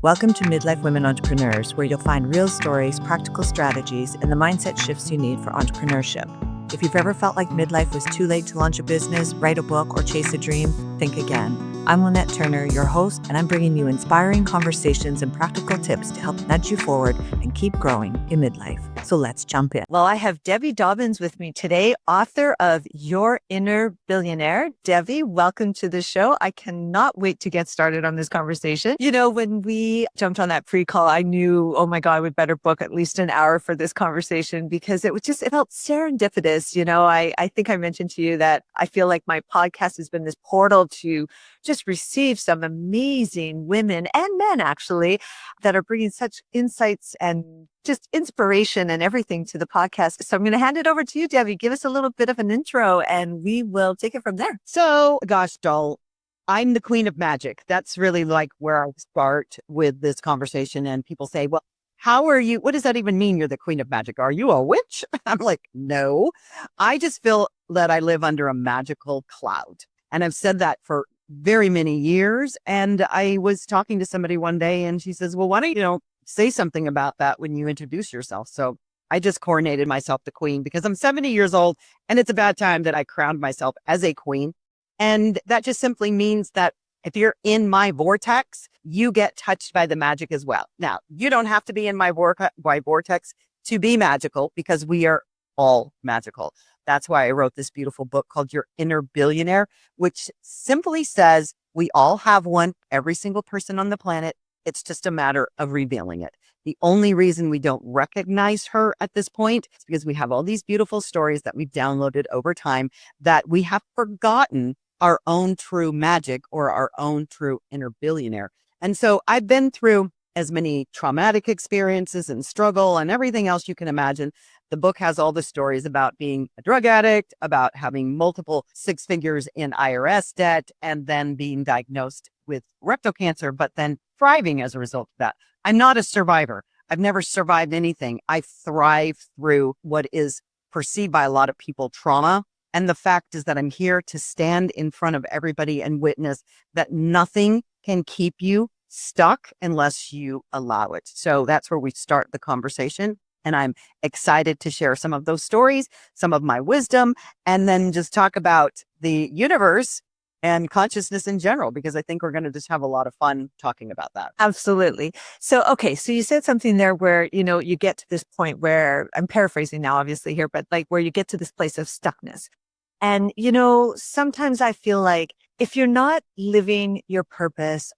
Welcome to Midlife Women Entrepreneurs, where you'll find real stories, practical strategies, and the mindset shifts you need for entrepreneurship. If you've ever felt like midlife was too late to launch a business, write a book, or chase a dream, think again. I'm Lynette Turner, your host, and I'm bringing you inspiring conversations and practical tips to help nudge you forward and keep growing in midlife. So let's jump in. Well, I have Debbie Dobbins with me today, author of Your Inner Billionaire. Debbie, welcome to the show. I cannot wait to get started on this conversation. You know, when we jumped on that pre-call, I knew, oh my God, we better book at least an hour for this conversation because it felt serendipitous. You know, I think I mentioned to you that I feel like my podcast has been this portal to just receive some amazing women and men actually that are bringing such insights and just inspiration and everything to the podcast. So I'm going to hand it over to you, Debbie. Give us a little bit of an intro and we will take it from there. So, gosh, doll, I'm the queen of magic. That's really like where I start with this conversation. And people say, well, how are you? What does that even mean? You're the queen of magic. Are you a witch? I'm like, no, I just feel that I live under a magical cloud. And I've said that for very many years. And I was talking to somebody one day and she says, well, why don't you say something about that when you introduce yourself? So I just coronated myself the queen because I'm 70 years old and it's a bad time that I crowned myself as a queen. And that just simply means that if you're in my vortex, you get touched by the magic as well. Now, you don't have to be in my vortex to be magical because we are all magical. That's why I wrote this beautiful book called Your Inner Billionaire, which simply says we all have one, every single person on the planet. It's just a matter of revealing it. The only reason we don't recognize her at this point is because we have all these beautiful stories that we've downloaded over time that we have forgotten our own true magic or our own true inner billionaire. And so I've been through as many traumatic experiences and struggle and everything else you can imagine. The book has all the stories about being a drug addict, about having multiple six figures in IRS debt, and then being diagnosed with rectal cancer, but then thriving as a result of that. I'm not a survivor. I've never survived anything. I thrive through what is perceived by a lot of people trauma. And the fact is that I'm here to stand in front of everybody and witness that nothing can keep you stuck unless you allow it. So that's where we start the conversation. And I'm excited to share some of those stories, some of my wisdom, and then just talk about the universe and consciousness in general, because I think we're going to just have a lot of fun talking about that. Absolutely. So, okay. So you said something there where, you get to this point where I'm paraphrasing now, obviously here, but like where you get to this place of stuckness. And, sometimes I feel like if you're not living your purpose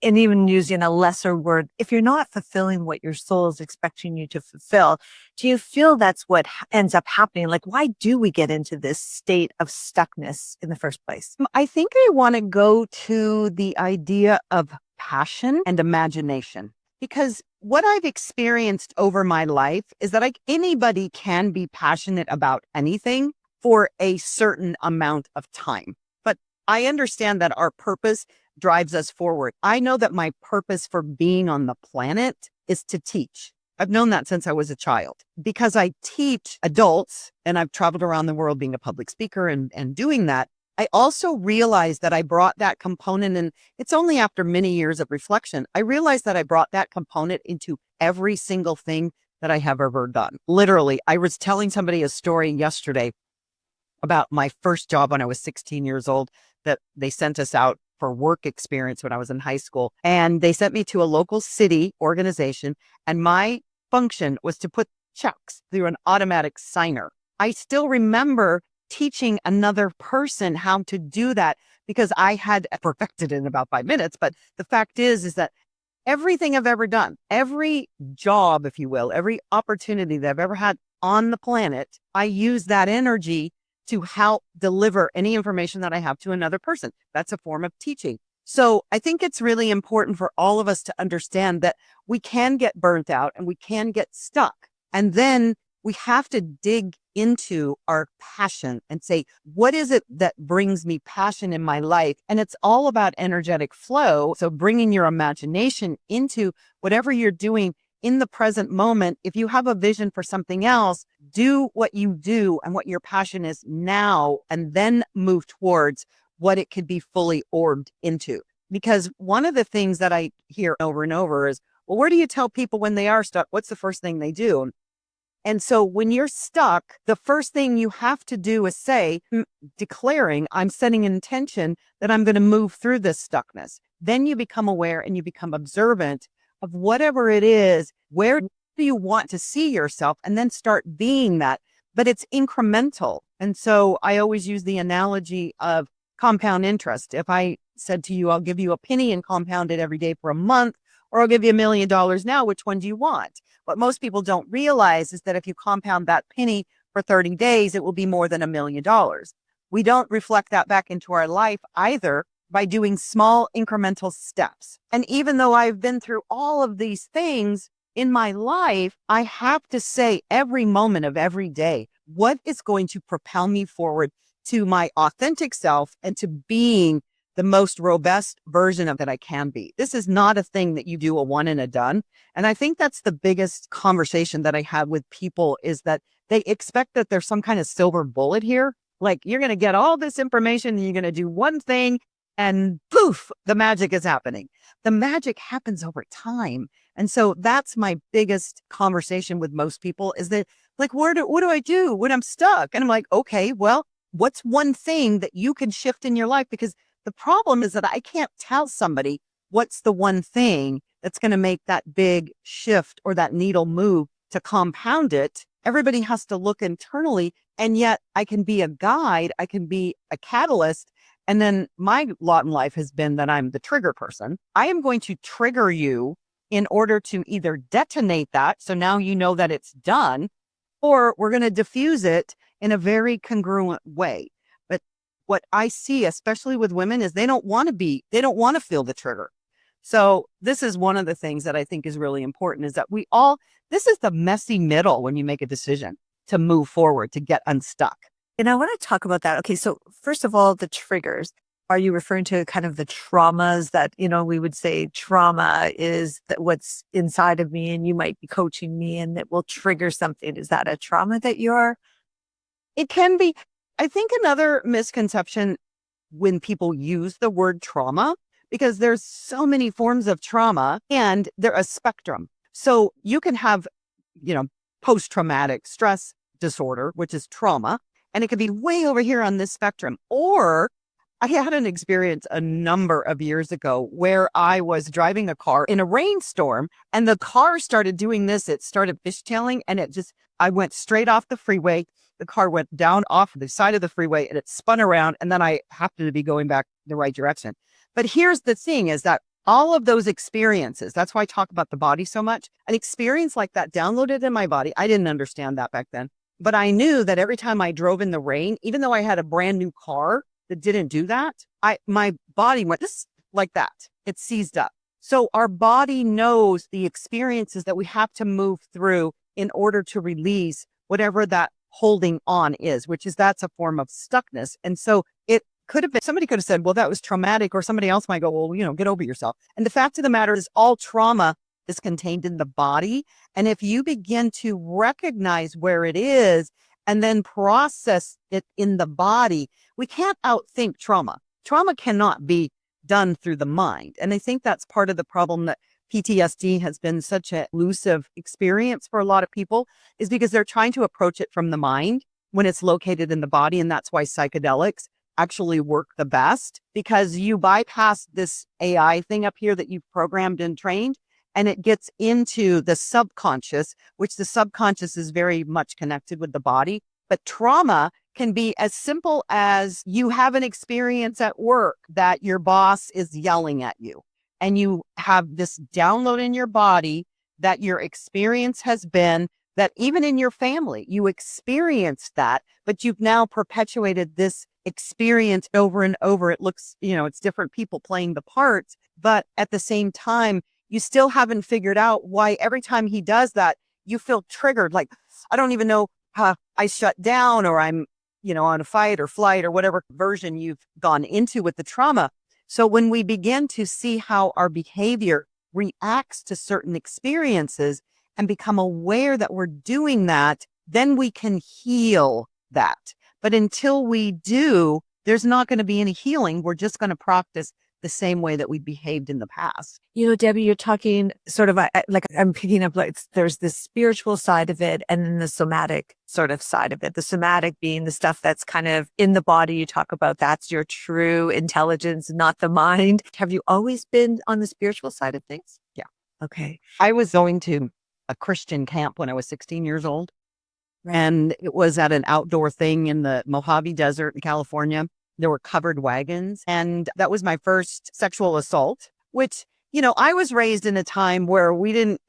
and even using a lesser word, if you're not fulfilling what your soul is expecting you to fulfill, do you feel that's what ends up happening? Like, why do we get into this state of stuckness in the first place? I think I want to go to the idea of passion and imagination, because what I've experienced over my life is that anybody can be passionate about anything for a certain amount of time. But I understand that our purpose drives us forward. I know that my purpose for being on the planet is to teach. I've known that since I was a child because I teach adults and I've traveled around the world being a public speaker and doing that. I also realized that I brought that component, and it's only after many years of reflection, I realized that I brought that component into every single thing that I have ever done. Literally, I was telling somebody a story yesterday about my first job when I was 16 years old, that they sent us out for work experience when I was in high school. And they sent me to a local city organization. And my function was to put checks through an automatic signer. I still remember teaching another person how to do that because I had perfected it in about 5 minutes. But the fact is that everything I've ever done, every job, if you will, every opportunity that I've ever had on the planet, I use that energy to help deliver any information that I have to another person. That's a form of teaching. So I think it's really important for all of us to understand that we can get burnt out and we can get stuck. And then we have to dig into our passion and say, what is it that brings me passion in my life? And it's all about energetic flow. So bringing your imagination into whatever you're doing in the present moment. If you have a vision for something else, do what you do and what your passion is now, and then move towards what it could be fully orbed into. Because one of the things that I hear over and over is, well, where do you tell people when they are stuck? What's the first thing they do? And so when you're stuck, the first thing you have to do is say, declaring, I'm setting an intention that I'm going to move through this stuckness. Then you become aware and you become observant of whatever it is. Where do you want to see yourself? And then start being that. But it's incremental. And so I always use the analogy of compound interest. If I said to you, I'll give you a penny and compound it every day for a month, or I'll give you $1 million now, which one do you want? What most people don't realize is that if you compound that penny for 30 days, it will be more than $1 million. We don't reflect that back into our life either by doing small incremental steps. And even though I've been through all of these things in my life, I have to say every moment of every day, what is going to propel me forward to my authentic self and to being the most robust version of that I can be. This is not a thing that you do a one and a done. And I think that's the biggest conversation that I have with people is that they expect that there's some kind of silver bullet here. Like you're going to get all this information and you're going to do one thing and poof, the magic is happening. The magic happens over time. And so that's my biggest conversation with most people is that like, what do I do when I'm stuck? And I'm like, okay, well, what's one thing that you can shift in your life? Because the problem is that I can't tell somebody what's the one thing that's going to make that big shift or that needle move to compound it. Everybody has to look internally. And yet I can be a guide. I can be a catalyst. And then my lot in life has been that I'm the trigger person. I am going to trigger you in order to either detonate that. So now you know that it's done, or we're going to diffuse it in a very congruent way. But what I see, especially with women, is they don't want to feel the trigger. So this is one of the things that I think is really important is that this is the messy middle when you make a decision to move forward, to get unstuck. And I want to talk about that. Okay, so first of all, the triggers. Are you referring to kind of the traumas that, we would say trauma is what's inside of me and you might be coaching me and it will trigger something? Is that a trauma that you're? It can be. I think another misconception when people use the word trauma, because there's so many forms of trauma and they're a spectrum. So you can have, post-traumatic stress disorder, which is trauma, and it could be way over here on this spectrum. Or I had an experience a number of years ago where I was driving a car in a rainstorm and the car started doing this. It started fishtailing and I went straight off the freeway. The car went down off the side of the freeway and it spun around. And then I happened to be going back the right direction. But here's the thing is that all of those experiences, that's why I talk about the body so much. An experience like that downloaded in my body. I didn't understand that back then, but I knew that every time I drove in the rain, even though I had a brand new car that didn't do that, my body went this like that. It seized up. So our body knows the experiences that we have to move through in order to release whatever that holding on is, that's a form of stuckness. And so it could have been, somebody could have said, well, that was traumatic, or somebody else might go, well, get over yourself. And the fact of the matter is all trauma is contained in the body. And if you begin to recognize where it is and then process it in the body, we can't outthink trauma. Trauma cannot be done through the mind. And I think that's part of the problem that PTSD has been such an elusive experience for a lot of people is because they're trying to approach it from the mind when it's located in the body. And that's why psychedelics actually work the best, because you bypass this AI thing up here that you've programmed and trained, and it gets into the subconscious, which the subconscious is very much connected with the body. But trauma can be as simple as you have an experience at work that your boss is yelling at you, and you have this download in your body that your experience has been that even in your family, you experienced that, but you've now perpetuated this experience over and over. It looks, it's different people playing the parts, but at the same time, you still haven't figured out why every time he does that, you feel triggered. Like, I don't even know how I shut down, or I'm, on a fight or flight or whatever version you've gone into with the trauma. So when we begin to see how our behavior reacts to certain experiences and become aware that we're doing that, then we can heal that. But until we do, there's not going to be any healing. We're just going to practice the same way that we behaved in the past. Debbie, you're talking sort of like I'm picking up like there's this spiritual side of it and then the somatic sort of side of it. The somatic being the stuff that's kind of in the body. You talk about that's your true intelligence, not the mind. Have you always been on the spiritual side of things? Yeah. Okay. I was going to a Christian camp when I was 16 years old. Right. And it was at an outdoor thing in the Mojave Desert in California. There were covered wagons. And that was my first sexual assault, which, I was raised in a time where we didn't,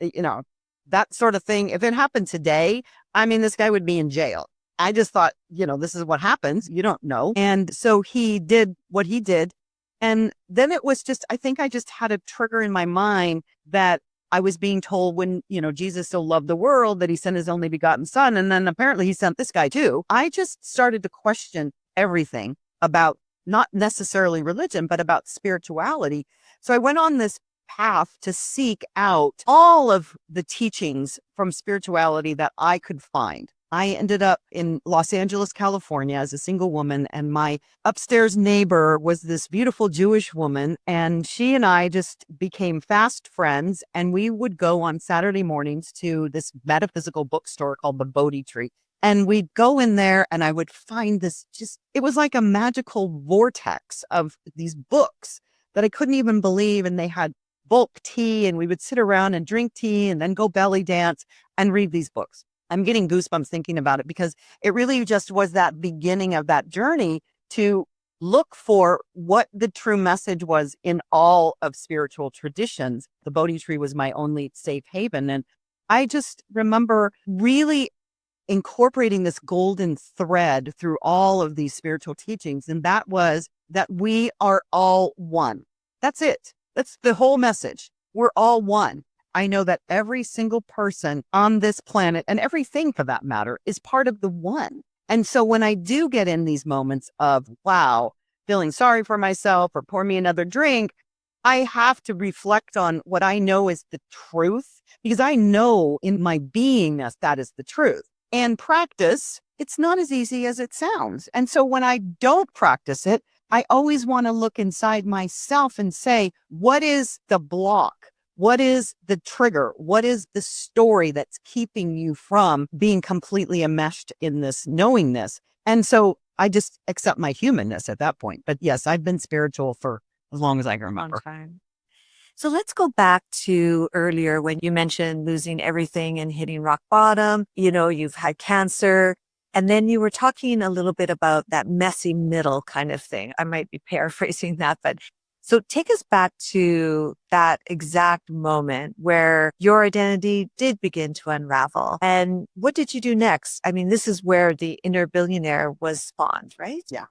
that sort of thing. If it happened today, this guy would be in jail. I just thought, this is what happens. You don't know. And so he did what he did. And then it was just, I think I just had a trigger in my mind that I was being told when, Jesus so loved the world that he sent his only begotten son. And then apparently he sent this guy too. I just started to question everything about not necessarily religion, but about spirituality. So I went on this path to seek out all of the teachings from spirituality that I could find. I ended up in Los Angeles, California as a single woman, and my upstairs neighbor was this beautiful Jewish woman, and she and I just became fast friends, and we would go on Saturday mornings to this metaphysical bookstore called the Bodhi Tree. And we'd go in there and I would find this it was like a magical vortex of these books that I couldn't even believe. And they had bulk tea, and we would sit around and drink tea and then go belly dance and read these books. I'm getting goosebumps thinking about it because it really just was that beginning of that journey to look for what the true message was in all of spiritual traditions. The Bodhi Tree was my only safe haven. And I just remember really incorporating this golden thread through all of these spiritual teachings. And that was that we are all one. That's it. That's the whole message. We're all one. I know that every single person on this planet, and everything for that matter, is part of the one. And so when I do get in these moments of, wow, feeling sorry for myself or pour me another drink, I have to reflect on what I know is the truth, because I know in my beingness that is the truth. And practice, it's not as easy as it sounds. And so when I don't practice it, I always want to look inside myself and say, what is the block? What is the trigger? What is the story that's keeping you from being completely enmeshed in this knowingness? And so I just accept my humanness at that point. But yes, I've been spiritual for as long as I can remember. Time. So let's go back to earlier when you mentioned losing everything and hitting rock bottom. You've had cancer. And then you were talking a little bit about that messy middle kind of thing. I might be paraphrasing that, but so take us back to that exact moment where your identity did begin to unravel. And what did you do next? This is where the inner billionaire was spawned, right? Yeah.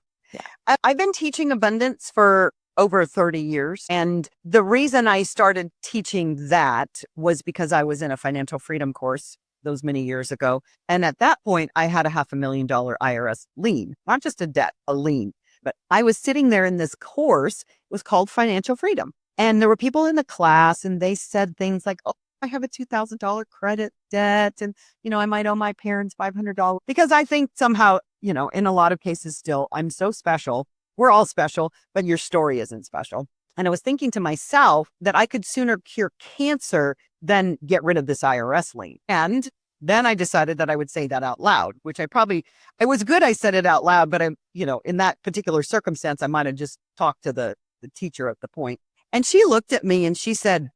I've been teaching abundance for over 30 years. And the reason I started teaching that was because I was in a financial freedom course those many years ago. And at that point, I had a $500,000 IRS lien, not just a debt, a lien. But I was sitting there in this course. It was called Financial Freedom. And there were people in the class and they said things like, oh, I have a $2,000 credit debt. And, I might owe my parents $500 because I think somehow, in a lot of cases still, I'm so special. We're all special, but your story isn't special. And I was thinking to myself that I could sooner cure cancer than get rid of this IRS lien. And then I decided that I would say that out loud, which it was good I said it out loud, but in that particular circumstance, I might have just talked to the teacher at the point. And she looked at me and she said,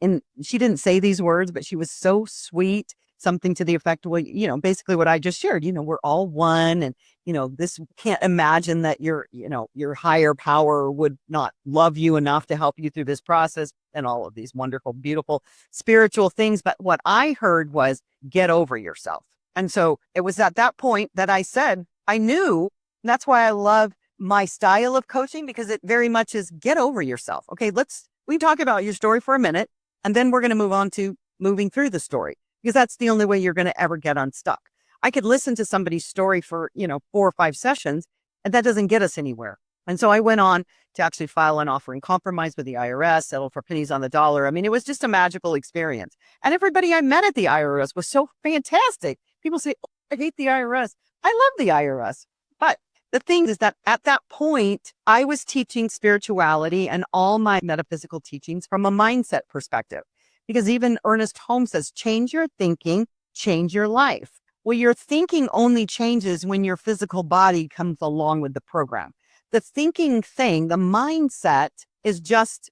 and she didn't say these words, but she was so sweet, something to the effect of, basically what I just shared, we're all one. And, this can't imagine that your higher power would not love you enough to help you through this process and all of these wonderful, beautiful spiritual things. But what I heard was get over yourself. And so it was at that point that I said, I knew, and that's why I love my style of coaching, because it very much is get over yourself. Okay, we talk about your story for a minute, and then we're going to move on to moving through the story, because that's the only way you're going to ever get unstuck. I could listen to somebody's story for, 4 or 5 sessions, and that doesn't get us anywhere. And so I went on to actually file an offering compromise with the IRS, settle for pennies on the dollar. It was just a magical experience. And everybody I met at the IRS was so fantastic. People say, oh, I hate the IRS. I love the IRS. But the thing is that at that point, I was teaching spirituality and all my metaphysical teachings from a mindset perspective. Because even Ernest Holmes says, change your thinking, change your life. Well, your thinking only changes when your physical body comes along with the program. The thinking thing, the mindset is just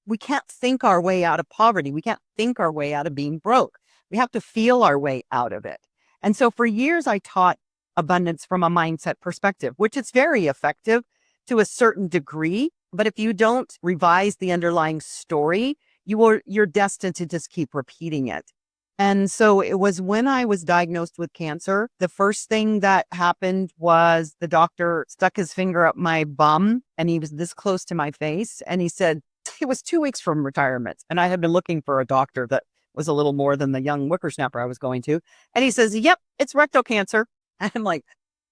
we can't think our way out of poverty. We can't think our way out of being broke. We have to feel our way out of it. And so for years, I taught abundance from a mindset perspective, which is very effective to a certain degree. But if you don't revise the underlying story, you're destined to just keep repeating it. And so it was when I was diagnosed with cancer, the first thing that happened was the doctor stuck his finger up my bum and he was this close to my face. And he said, it was 2 weeks from retirement. And I had been looking for a doctor that was a little more than the young whippersnapper I was going to. And he says, yep, it's rectal cancer. And I'm like,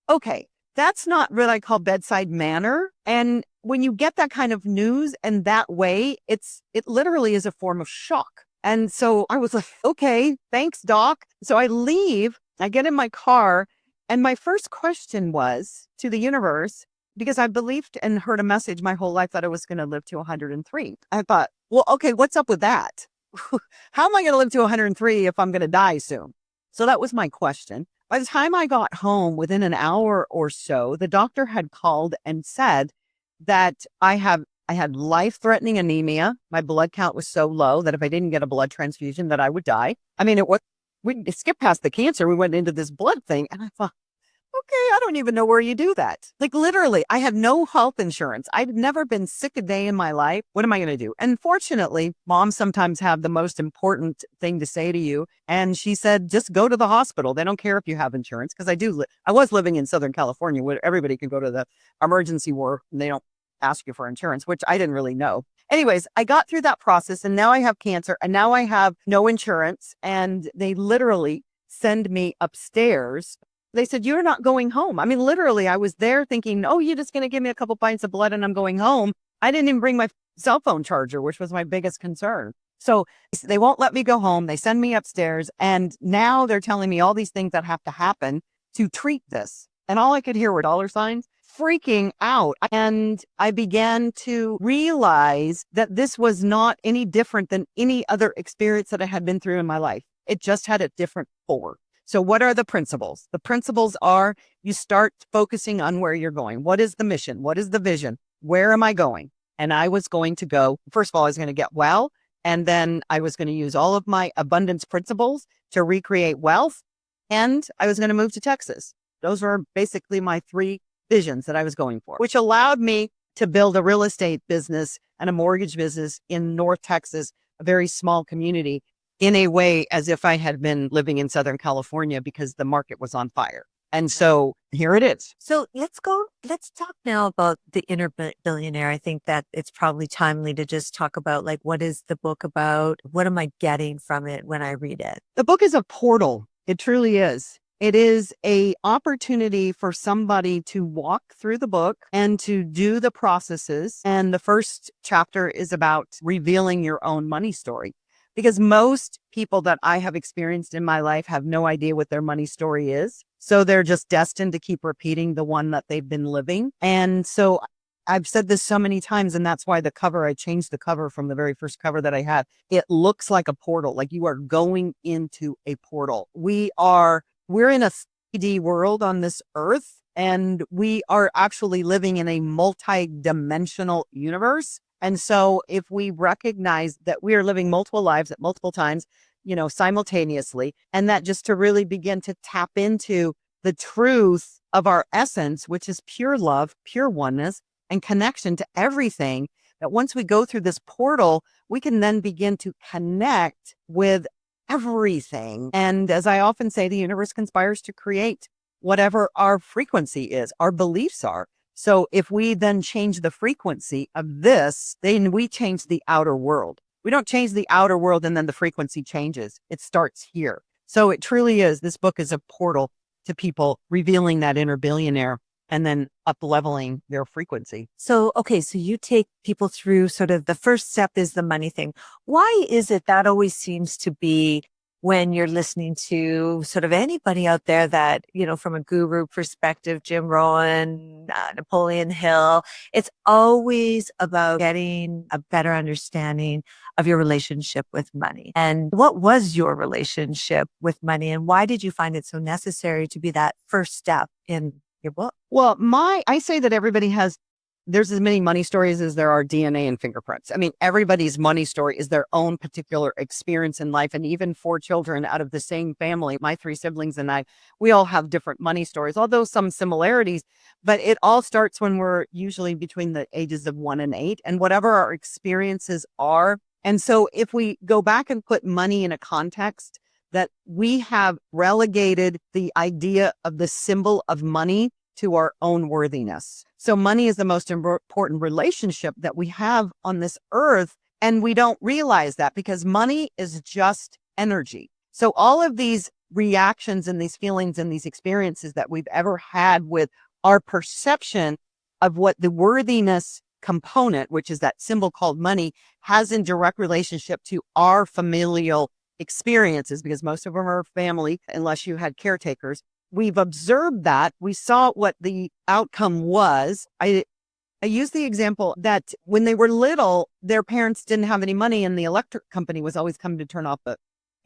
okay, that's not what I call bedside manner. And when you get that kind of news and that way, it literally is a form of shock. And so I was like, okay, thanks, doc. So I leave, I get in my car, and my first question was to the universe, because I believed and heard a message my whole life that I was going to live to 103. I thought, well, okay, what's up with that? How am I going to live to 103 if I'm going to die soon? So that was my question. By the time I got home, within an hour or so, the doctor had called and said that I had life-threatening anemia. My blood count was so low that if I didn't get a blood transfusion, that I would die. I mean, we skipped past the cancer. We went into this blood thing. And I thought, okay, I don't even know where you do that. Like literally, I had no health insurance. I'd never been sick a day in my life. What am I going to do? And fortunately, moms sometimes have the most important thing to say to you. And she said, just go to the hospital. They don't care if you have insurance. Because I was living in Southern California where everybody can go to the emergency ward and they don't ask you for insurance, which I didn't really know. Anyways, I got through that process and now I have cancer and now I have no insurance and they literally send me upstairs. They said, you're not going home. I mean, literally, I was there thinking, oh, you're just going to give me a couple pints of blood and I'm going home. I didn't even bring my cell phone charger, which was my biggest concern. So they won't let me go home. They send me upstairs and now they're telling me all these things that have to happen to treat this. And all I could hear were dollar signs. Freaking out. And I began to realize that this was not any different than any other experience that I had been through in my life. It just had a different forward. So what are the principles? The principles are you start focusing on where you're going. What is the mission? What is the vision? Where am I going? And I was going to go, first of all, I was going to get well. And then I was going to use all of my abundance principles to recreate wealth. And I was going to move to Texas. Those were basically my 3 visions that I was going for, which allowed me to build a real estate business and a mortgage business in North Texas, a very small community, in a way as if I had been living in Southern California because the market was on fire. And so here it is. So let's talk now about the inner billionaire. I think that it's probably timely to just talk about like, what is the book about? What am I getting from it when I read it? The book is a portal. It truly is. It is an opportunity for somebody to walk through the book and to do the processes. And the first chapter is about revealing your own money story. Because most people that I have experienced in my life have no idea what their money story is. So they're just destined to keep repeating the one that they've been living. And so I've said this so many times, and that's why I changed the cover from the very first cover that I had. It looks like a portal, like you are going into a portal. We're in a 3D world on this earth, and we are actually living in a multi-dimensional universe. And so if we recognize that we are living multiple lives at multiple times, simultaneously, and that just to really begin to tap into the truth of our essence, which is pure love, pure oneness, and connection to everything, that once we go through this portal, we can then begin to connect with everything. And as I often say, the universe conspires to create whatever our frequency is, our beliefs are. So if we then change the frequency of this, then we change the outer world. We don't change the outer world and then the frequency changes. It starts here. So it truly is. This book is a portal to people revealing that inner billionaire and then up-leveling their frequency. So, okay, so you take people through sort of the first step is the money thing. Why is it that always seems to be when you're listening to sort of anybody out there that, from a guru perspective, Jim Rohn, Napoleon Hill, it's always about getting a better understanding of your relationship with money. And what was your relationship with money, and why did you find it so necessary to be that first step in your book? Well, I say that there's as many money stories as there are DNA and fingerprints. I mean, everybody's money story is their own particular experience in life. And even 4 children out of the same family, my 3 siblings and I, we all have different money stories, although some similarities, but it all starts when we're usually between the ages of 1 and 8, and whatever our experiences are. And so if we go back and put money in a context, that we have relegated the idea of the symbol of money to our own worthiness. So money is the most important relationship that we have on this earth. And we don't realize that because money is just energy. So all of these reactions and these feelings and these experiences that we've ever had with our perception of what the worthiness component, which is that symbol called money, has in direct relationship to our familial experiences, because most of them are family, unless you had caretakers. We've observed that. We saw what the outcome was. I use the example that when they were little, their parents didn't have any money and the electric company was always coming to turn off the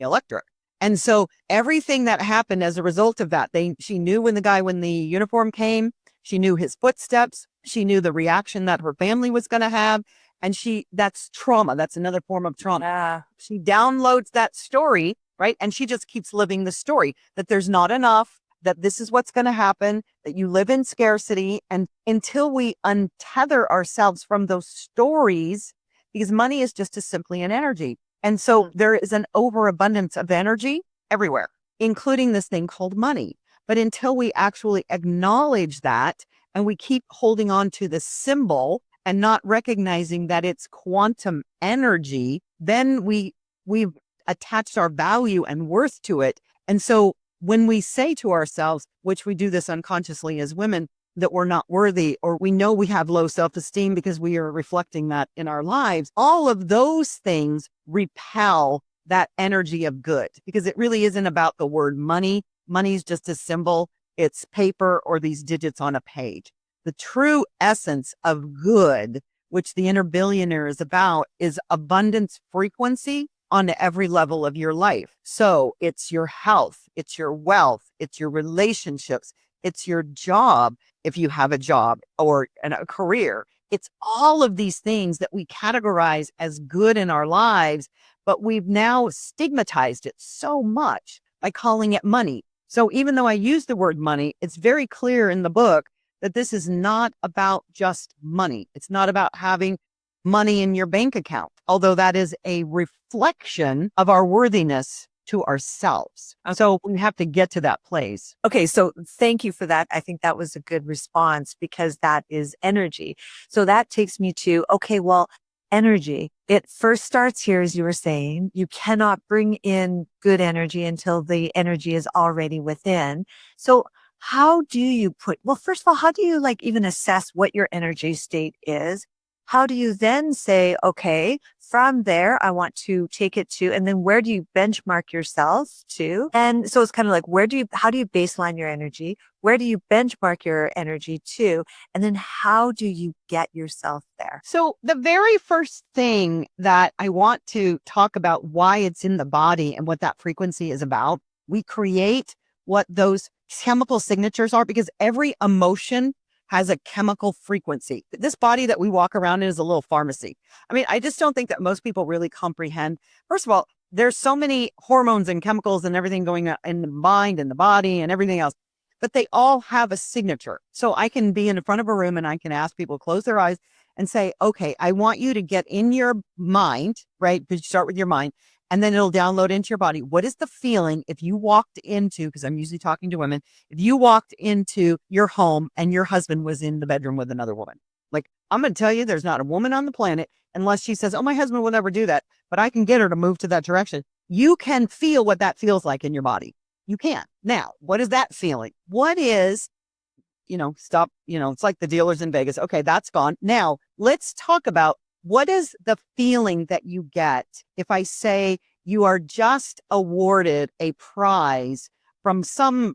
electric. And so everything that happened as a result of that, she knew when the uniform came, she knew his footsteps, she knew the reaction that her family was going to have. And that's trauma. That's another form of trauma. Yeah. She downloads that story, right? And she just keeps living the story that there's not enough, that this is what's going to happen, that you live in scarcity. And until we untether ourselves from those stories, because money is just as simply an energy. And so there is an overabundance of energy everywhere, including this thing called money. But until we actually acknowledge that, and we keep holding on to the symbol and not recognizing that it's quantum energy, then we've attached our value and worth to it. And so when we say to ourselves, which we do this unconsciously as women, that we're not worthy, or we know we have low self-esteem because we are reflecting that in our lives, all of those things repel that energy of good, because it really isn't about the word money. Money is just a symbol. It's paper or these digits on a page. The true essence of good, which the inner billionaire is about, is abundance frequency on every level of your life. So it's your health, it's your wealth, it's your relationships, it's your job, if you have a job or a career. It's all of these things that we categorize as good in our lives, but we've now stigmatized it so much by calling it money. So even though I use the word money, it's very clear in the book that this is not about just money. It's not about having money in your bank account, although that is a reflection of our worthiness to ourselves. So we have to get to that place. Okay, so thank you for that. I think that was a good response because that is energy. So that takes me to, okay, well, energy. It first starts here, as you were saying. You cannot bring in good energy until the energy is already within. So how do you well, first of all, how do you even assess what your energy state is? How do you then say, okay, from there, I want to take it to, and then where do you benchmark yourself to? And so it's kind of like, how do you baseline your energy? Where do you benchmark your energy to? And then how do you get yourself there? So the very first thing that I want to talk about why it's in the body and what that frequency is about, we create what those chemical signatures are, because every emotion has a chemical frequency. This body that we walk around in is a little pharmacy. I mean, I just don't think that most people really comprehend. First of all, there's so many hormones and chemicals and everything going on in the mind and the body and everything else, but they all have a signature. So I can be in front of a room and I can ask people to close their eyes and say, okay, I want you to get in your mind, right? Because you start with your mind, and then it'll download into your body. What is the feeling if you walked into, because I'm usually talking to women, if you walked into your home and your husband was in the bedroom with another woman? Like, I'm going to tell you, there's not a woman on the planet, unless she says, oh, my husband will never do that, but I can get her to move to that direction. You can feel what that feels like in your body. You can. Now, what is that feeling? What is, it's like the dealers in Vegas. Okay, that's gone. Now, let's talk about what is the feeling that you get if I say you are just awarded a prize from some,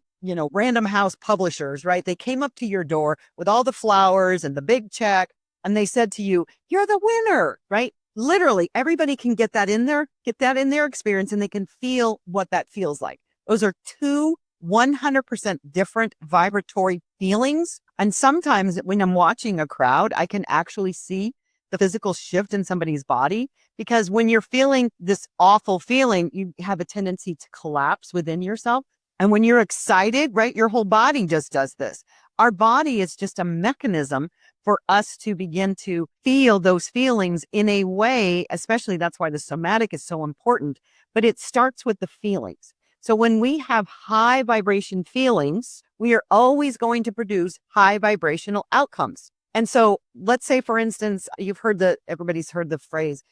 random house publishers, right? They came up to your door with all the flowers and the big check, and they said to you, you're the winner, right? Literally, everybody can get that in their experience, and they can feel what that feels like. Those are two 100% different vibratory feelings. And sometimes when I'm watching a crowd, I can actually see the physical shift in somebody's body, because when you're feeling this awful feeling, you have a tendency to collapse within yourself. And when you're excited, right, your whole body just does this. Our body is just a mechanism for us to begin to feel those feelings in a way, especially that's why the somatic is so important, but it starts with the feelings. So when we have high vibration feelings, we are always going to produce high vibrational outcomes. And so let's say, for instance, everybody's heard the phrase,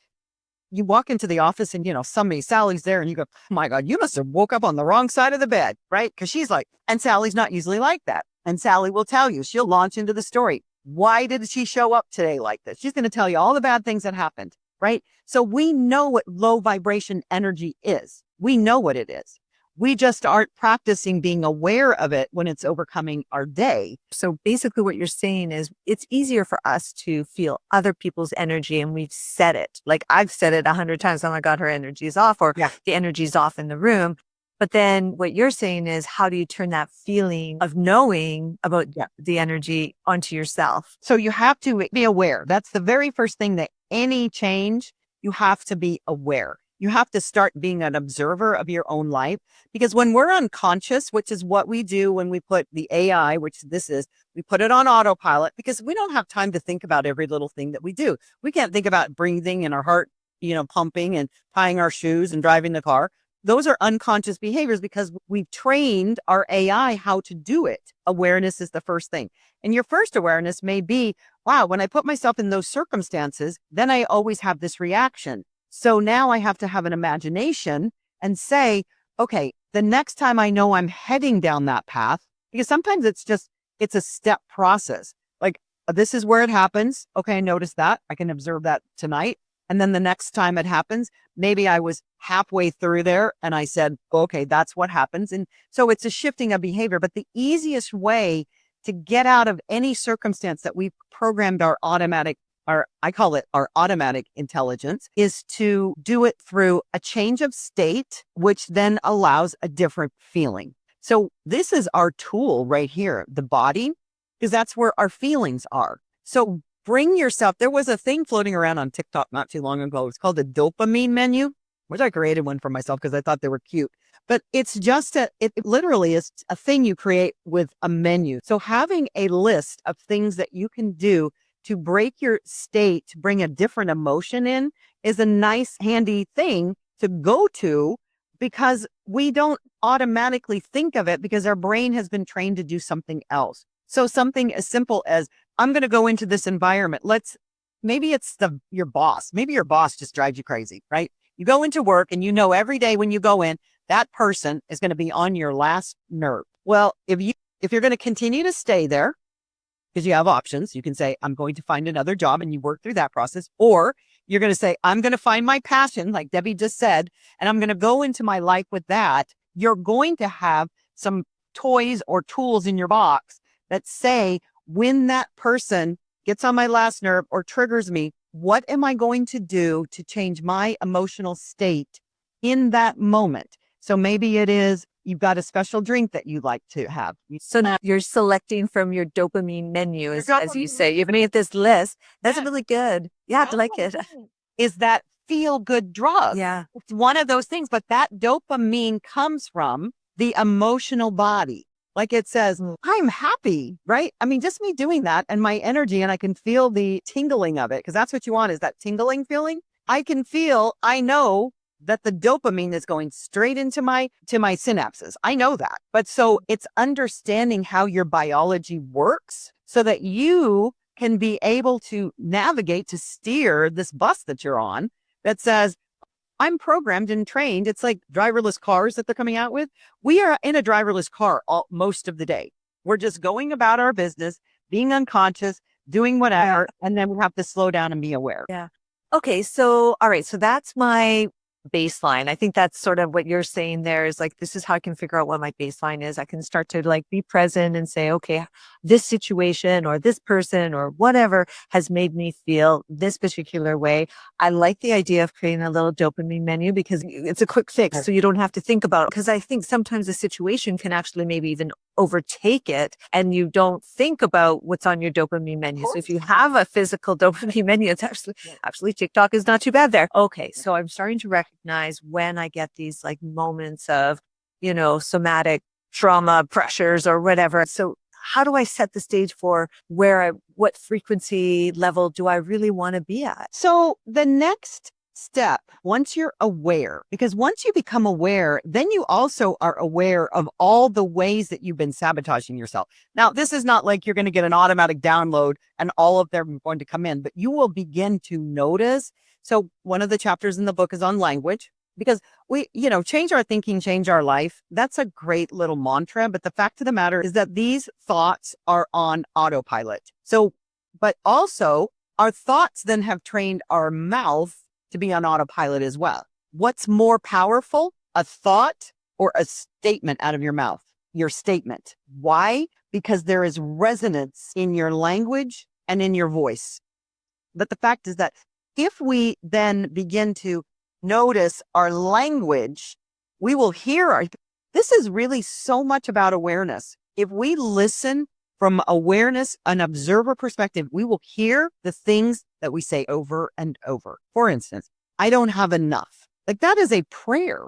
you walk into the office and, Sally's there and you go, oh my God, you must have woke up on the wrong side of the bed, right? Because she's like, and Sally's not usually like that. And Sally will tell you, she'll launch into the story. Why did she show up today like this? She's going to tell you all the bad things that happened, right? So we know what low vibration energy is. We know what it is. We just aren't practicing being aware of it when it's overcoming our day. So basically what you're saying is it's easier for us to feel other people's energy, and we've said it. Like I've said it 100 times. Oh my God, her energy is off, or the energy's off in the room. But then what you're saying is, how do you turn that feeling of knowing about the energy onto yourself? So you have to be aware. That's the very first thing that any change, you have to be aware. You have to start being an observer of your own life, because when we're unconscious, which is what we do when we put the AI, which this is, we put it on autopilot because we don't have time to think about every little thing that we do. We can't think about breathing and our heart, pumping and tying our shoes and driving the car. Those are unconscious behaviors because we've trained our AI how to do it. Awareness is the first thing. And your first awareness may be, wow, when I put myself in those circumstances, then I always have this reaction. So now I have to have an imagination and say, okay, the next time I know I'm heading down that path, because sometimes it's a step process. Like, this is where it happens. Okay, I noticed that. I can observe that tonight. And then the next time it happens, maybe I was halfway through there and I said, okay, that's what happens. And so it's a shifting of behavior. But the easiest way to get out of any circumstance that we've programmed I call it our automatic intelligence, is to do it through a change of state, which then allows a different feeling. So this is our tool right here, the body, because that's where our feelings are. So bring yourself, there was a thing floating around on TikTok not too long ago. It's called the dopamine menu, which I created one for myself because I thought they were cute. But it's just it literally is a thing you create with a menu. So having a list of things that you can do to break your state, to bring a different emotion in, is a nice, handy thing to go to, because we don't automatically think of it because our brain has been trained to do something else. So something as simple as, I'm going to go into this environment. Maybe it's your boss. Maybe your boss just drives you crazy, right? You go into work and every day when you go in, that person is going to be on your last nerve. Well, if you're going to continue to stay there, because you have options. You can say, I'm going to find another job, and you work through that process. Or you're going to say, I'm going to find my passion, like Debbie just said, and I'm going to go into my life with that. You're going to have some toys or tools in your box that say, when that person gets on my last nerve or triggers me, what am I going to do to change my emotional state in that moment? So maybe it is, you've got a special drink that you like to have. So now you're selecting from your dopamine menu, as you say. You've made this list. That's really good. Yeah, I like it. Is that feel good drug? Yeah. It's one of those things, but that dopamine comes from the emotional body. Like it says, I'm happy, right? I mean, just me doing that and my energy, and I can feel the tingling of it, because that's what you want, is that tingling feeling. I know that the dopamine is going straight into my synapses. I know that. But so it's understanding how your biology works so that you can be able to navigate, to steer this bus that you're on that says, I'm programmed and trained. It's like driverless cars that they're coming out with. We are in a driverless car most of the day. We're just going about our business, being unconscious, doing whatever, and then we have to slow down and be aware. Yeah. Okay. So, all right. So that's my baseline. I think that's sort of what you're saying there is like, this is how I can figure out what my baseline is. I can start to like be present and say, okay, this situation or this person or whatever has made me feel this particular way. I like the idea of creating a little dopamine menu because it's a quick fix. So you don't have to think about it. Because I think sometimes a situation can actually maybe even overtake it and you don't think about what's on your dopamine menu. So if you have a physical dopamine menu, it's actually TikTok is not too bad there. Okay. So I'm starting to recognize when I get these like moments of, somatic trauma pressures or whatever. So how do I set the stage for what frequency level do I really want to be at? So the next step, once you're aware, because once you become aware, then you also are aware of all the ways that you've been sabotaging yourself. Now, this is not like you're going to get an automatic download and all of them are going to come in, but you will begin to notice. So one of the chapters in the book is on language because we, change our thinking, change our life. That's a great little mantra. But the fact of the matter is that these thoughts are on autopilot. So, but also our thoughts then have trained our mouth to be on autopilot as well. What's more powerful, a thought or a statement out of your mouth? Your statement. Why? Because there is resonance in your language and in your voice. But the fact is that if we then begin to notice our language, we will hear this is really so much about awareness. If we listen from awareness, an observer perspective, we will hear the things that we say over and over. For instance, I don't have enough. Like that is a prayer.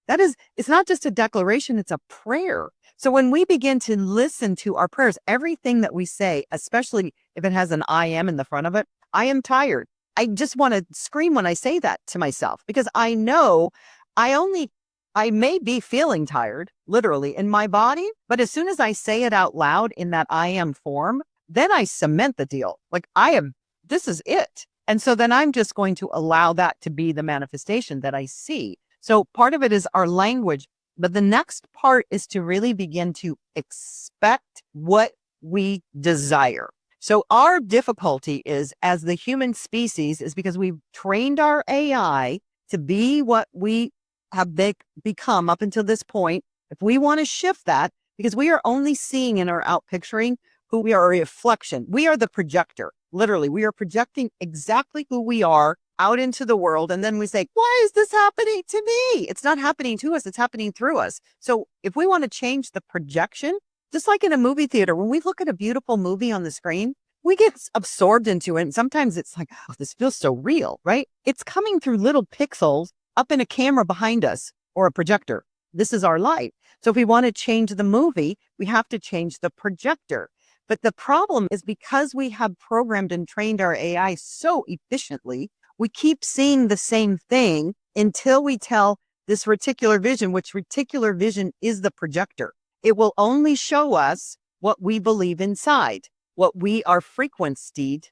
It's not just a declaration, it's a prayer. So when we begin to listen to our prayers, everything that we say, especially if it has an I am in the front of it, I am tired. I just want to scream when I say that to myself because I know I may be feeling tired, literally in my body, but as soon as I say it out loud in that I am form, then I cement the deal. Like this is it. And so then I'm just going to allow that to be the manifestation that I see. So part of it is our language, but the next part is to really begin to expect what we desire. So our difficulty is as the human species is because we've trained our AI to be what we have become up until this point. If we want to shift that, because we are only seeing and are out picturing who we are, a reflection. We are the projector. Literally, we are projecting exactly who we are out into the world. And then we say, why is this happening to me? It's not happening to us. It's happening through us. So if we want to change the projection, just like in a movie theater, when we look at a beautiful movie on the screen, we get absorbed into it. And sometimes it's like, oh, this feels so real, right? It's coming through little pixels up in a camera behind us or a projector. This is our life. So if we want to change the movie, we have to change the projector. But the problem is because we have programmed and trained our AI so efficiently, we keep seeing the same thing until we tell this reticular vision, which reticular vision is the projector. It will only show us what we believe inside, what we are frequencied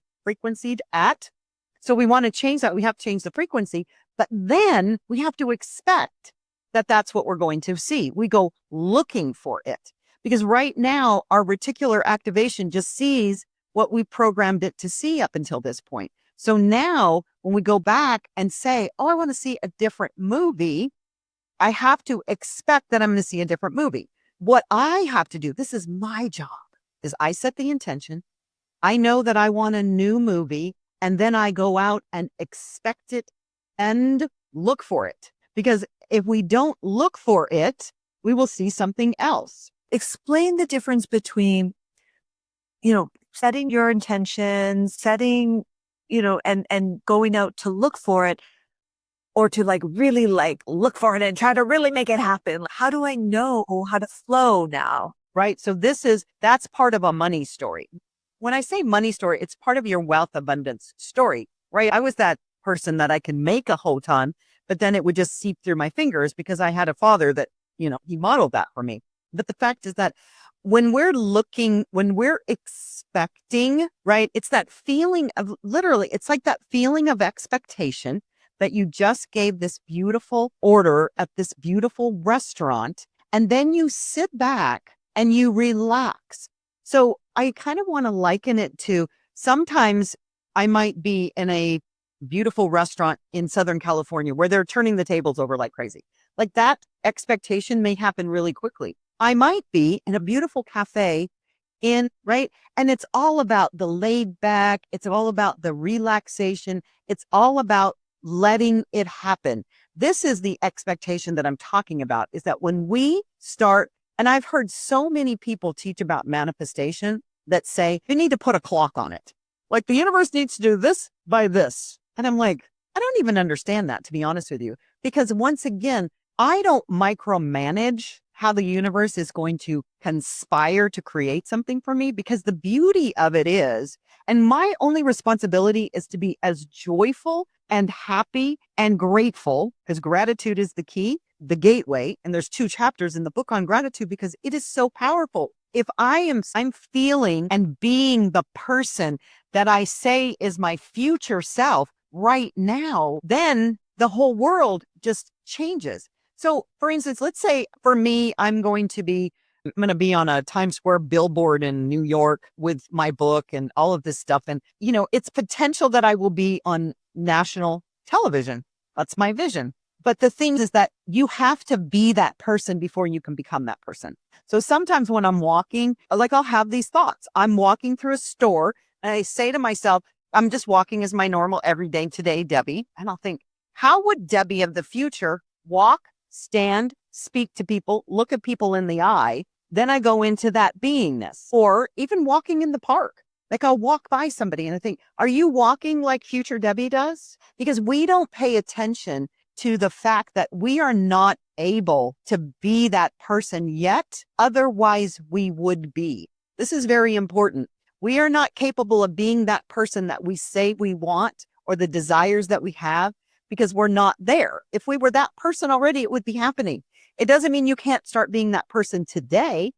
at. So we want to change that. We have to change the frequency, but then we have to expect that that's what we're going to see. We go looking for it because right now our reticular activation just sees what we programmed it to see up until this point. So now when we go back and say, oh, I want to see a different movie, I have to expect that I'm going to see a different movie. What I have to do, this is my job, is I set the intention. I know that I want a new movie, and then I go out and expect it and look for it. Because if we don't look for it, we will see something else. Explain the difference between, setting your intentions, and going out to look for it, or to really look for it and try to really make it happen. How do I know how to flow now? Right. So that's part of a money story. When I say money story, it's part of your wealth abundance story, right? I was that person that I could make a whole ton, but then it would just seep through my fingers because I had a father that, he modeled that for me. But the fact is that when we're expecting, right, it's that feeling of it's like that feeling of expectation that you just gave this beautiful order at this beautiful restaurant. And then you sit back and you relax. So I kind of want to liken it to sometimes I might be in a beautiful restaurant in Southern California where they're turning the tables over like crazy. Like that expectation may happen really quickly. I might be in a beautiful cafe right? And it's all about the laid back. It's all about the relaxation. It's all about letting it happen. This is the expectation that I'm talking about, is that when we start, and I've heard so many people teach about manifestation that say you need to put a clock on it. Like the universe needs to do this by this. And I'm like, I don't even understand that, to be honest with you, because once again, I don't micromanage how the universe is going to conspire to create something for me, because the beauty of it is, and my only responsibility is to be as joyful and happy and grateful, because gratitude is the key, the gateway. And there's 2 chapters in the book on gratitude because it is so powerful. If I'm feeling and being the person that I say is my future self right now, then the whole world just changes. So for instance, let's say for me, I'm going to be on a Times Square billboard in New York with my book and all of this stuff. And, it's potential that I will be on national television. That's my vision. But the thing is that you have to be that person before you can become that person. So sometimes when I'm walking, like I'll have these thoughts. I'm walking through a store and I say to myself, I'm just walking as my normal everyday today, Debbie. And I'll think, how would Debbie of the future walk, stand, speak to people, look at people in the eye? Then I go into that beingness. Or even walking in the park. Like I'll walk by somebody and I think, are you walking like future Debbie does? Because we don't pay attention to the fact that we are not able to be that person yet. Otherwise, we would be. This is very important. We are not capable of being that person that we say we want or the desires that we have, because we're not there. If we were that person already, it would be happening. It doesn't mean you can't start being that person today.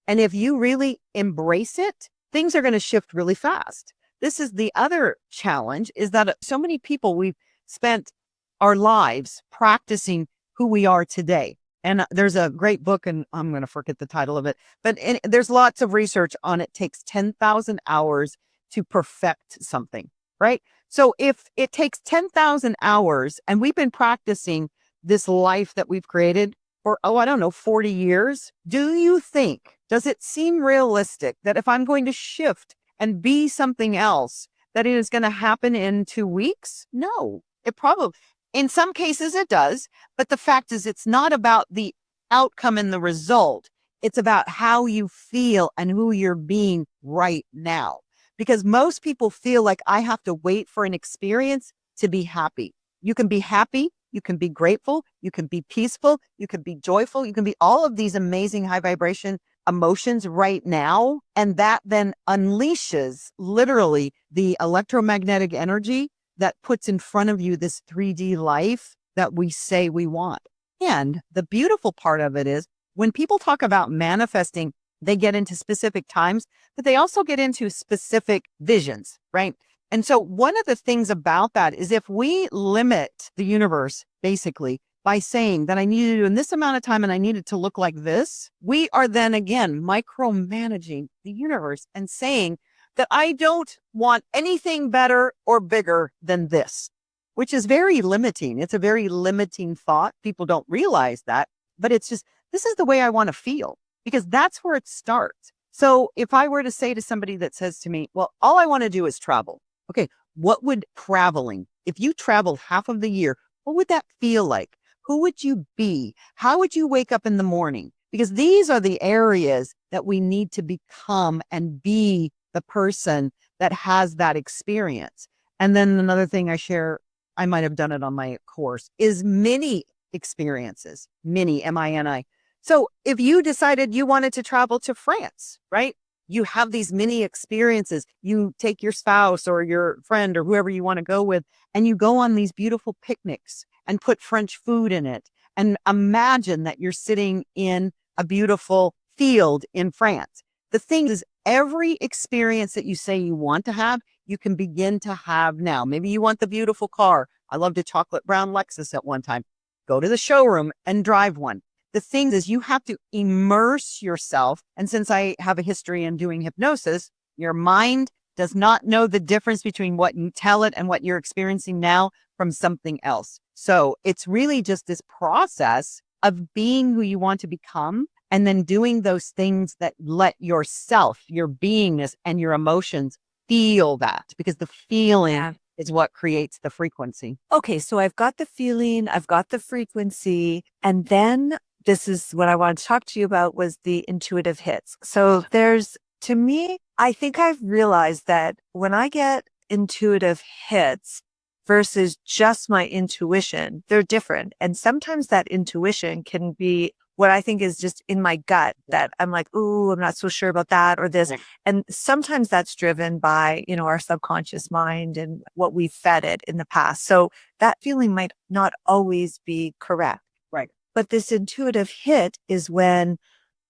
And if you really embrace it, things are going to shift really fast. This is the other challenge, is that so many people, we've spent our lives practicing who we are today. And there's a great book, and I'm going to forget the title of it, but there's lots of research on it. Takes 10,000 hours to perfect something, right? So if it takes 10,000 hours and we've been practicing this life that we've created for, 40 years, does it seem realistic that if I'm going to shift and be something else, that it is going to happen in 2 weeks? No, it probably, in some cases it does. But the fact is, it's not about the outcome and the result. It's about how you feel and who you're being right now. Because most people feel like I have to wait for an experience to be happy. You can be happy, you can be grateful, you can be peaceful, you can be joyful, you can be all of these amazing high vibration emotions right now. And that then unleashes literally the electromagnetic energy that puts in front of you this 3D life that we say we want. And the beautiful part of it is, when people talk about manifesting, they get into specific times, but they also get into specific visions, right? And so one of the things about that is, if we limit the universe basically by saying that I need to do in this amount of time and I need it to look like this, we are then again micromanaging the universe and saying that I don't want anything better or bigger than this, which is very limiting. It's a very limiting thought. People don't realize that, but it's just, this is the way I want to feel, because that's where it starts. So if I were to say to somebody that says to me, well, all I want to do is travel. Okay, what would traveling, if you traveled half of the year, what would that feel like? Who would you be? How would you wake up in the morning? Because these are the areas that we need to become and be the person that has that experience. And then another thing I share, I might have done it on my course, is mini experiences, mini, M-I-N-I. So if you decided you wanted to travel to France, right? You have these mini experiences. You take your spouse or your friend or whoever you want to go with, and you go on these beautiful picnics and put French food in it. And imagine that you're sitting in a beautiful field in France. The thing is, every experience that you say you want to have, you can begin to have now. Maybe you want the beautiful car. I loved a chocolate brown Lexus at one time. Go to the showroom and drive one. The thing is, you have to immerse yourself. And since I have a history in doing hypnosis, your mind does not know the difference between what you tell it and what you're experiencing now from something else. So it's really just this process of being who you want to become and then doing those things that let yourself, your beingness, and your emotions feel that, because the feeling is what creates the frequency. Okay, so I've got the feeling, I've got the frequency, and then this is what I wanted to talk to you about was the intuitive hits. So to me, I think I've realized that when I get intuitive hits versus just my intuition, they're different. And sometimes that intuition can be what I think is just in my gut that I'm like, ooh, I'm not so sure about that or this. And sometimes that's driven by, our subconscious mind and what we fed it in the past. So that feeling might not always be correct. Right. But this intuitive hit is when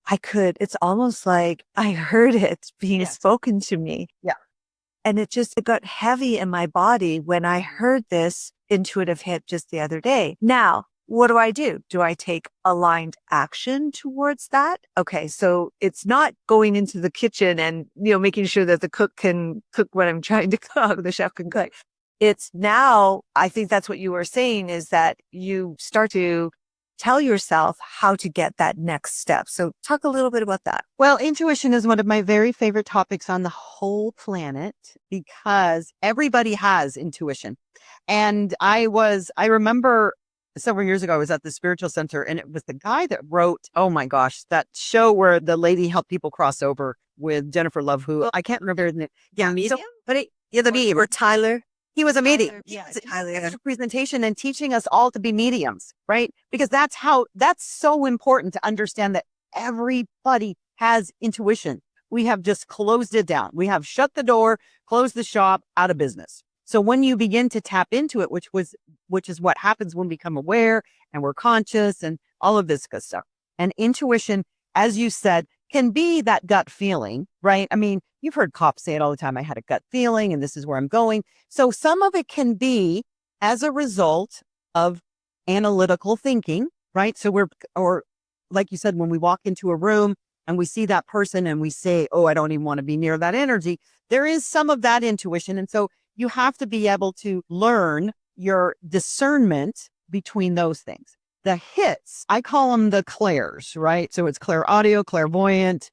it's almost like I heard it being spoken to me. Yeah. And it got heavy in my body when I heard this intuitive hit just the other day. Now, what do I do? Do I take aligned action towards that? Okay. So it's not going into the kitchen and, making sure that the cook can cook what I'm trying to cook, the chef can cook. It's now, I think that's what you were saying is that you start to tell yourself how to get that next step. So talk a little bit about that. Well, intuition is one of my very favorite topics on the whole planet because everybody has intuition. And I remember several years ago, I was at the spiritual center and it was the guy that wrote, oh my gosh, that show where the lady helped people cross over with Jennifer Love, who I can't remember his name. Yeah, medium? The medium. Or Tyler. He was a medium. Yeah, Tyler. A presentation and teaching us all to be mediums, right? Because that's so important to understand that everybody has intuition. We have just closed it down. We have shut the door, closed the shop, out of business. So when you begin to tap into it, which is what happens when we become aware and we're conscious and all of this good stuff. And intuition, as you said, can be that gut feeling, right? I mean, you've heard cops say it all the time. I had a gut feeling and this is where I'm going. So some of it can be as a result of analytical thinking, right? So or like you said, when we walk into a room and we see that person and we say, oh, I don't even want to be near that energy. There is some of that intuition. And so you have to be able to learn your discernment between those things. The hits, I call them the clairs, right? So it's clair audio, clairvoyant,